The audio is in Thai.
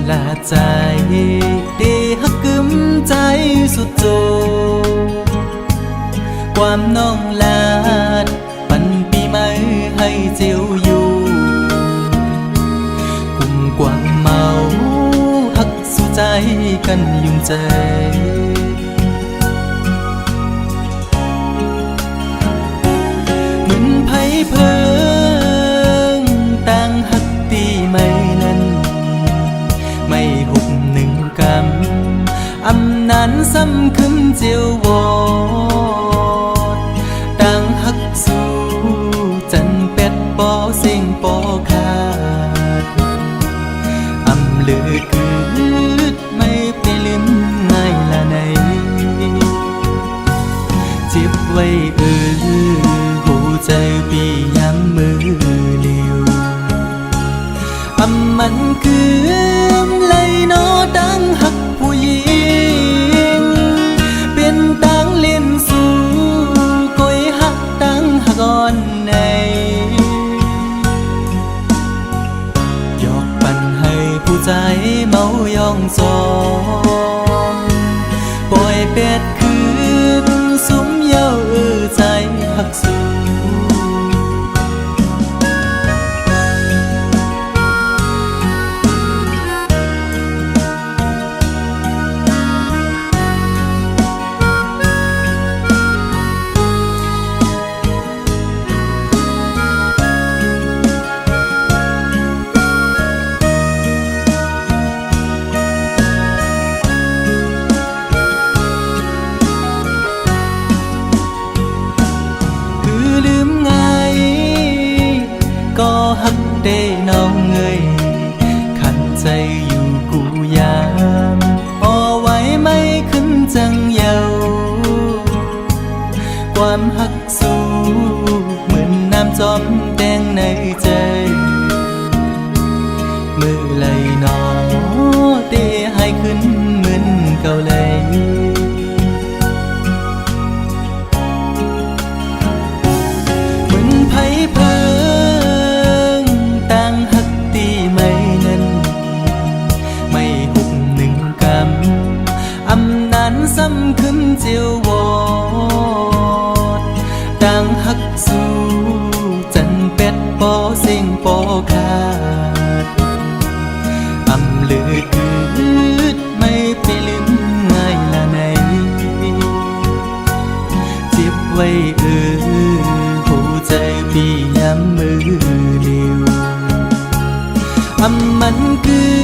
ลาใจเดฮักกึมใจสุดโจความน้องลาดปันปีใหม่ให้เจียวอยู่กุ่มกว่างเมาฮักสู่ใจกันยุ่งใจเหมือนไผ่เพิงต่างฮักตีไม่นั้นไม่หุบหนึ่งกำอำนานซ้ำขึ้นเจียววอดต่างฮักสู่จันเป็ดปอเสียงปอขาดอำลือคืดไม่ไปลืมง่ายละในเจ็บไว้หูใจปีย้ำมือเลียวอำมันคือเลยนอดังหักผู้หญิงเป็นตังเล่นสู่ก้อยหักตังหักอ่อนในยอกปั่นให้ผู้ใจเมายองซองปล่อยเป็ดคืนสุมเย้าใจหักสู่ก็ฮักได้น้องเงยขันใจอยู่กูยามพอไว้ไม่ขึ้นจังเยาความฮักสู้เหมือนน้ำจอมแดงในใจมือไหลนอเตะให้ขึ้นเหมือนเก่าเลยเหมือนไผ่เพิงต่างฮักตีไม่นั้นไม่หุบหนึ่งกำอำนานซ้ำขึ้นเจียววอดต่างฮักสู่จันเป็ดปอเสียงปอขาดอำลือคืดไม่ไปลืมง่ายละในเจ็บไว้หูใจพี่ย้ำมือเลียวอำมันคือ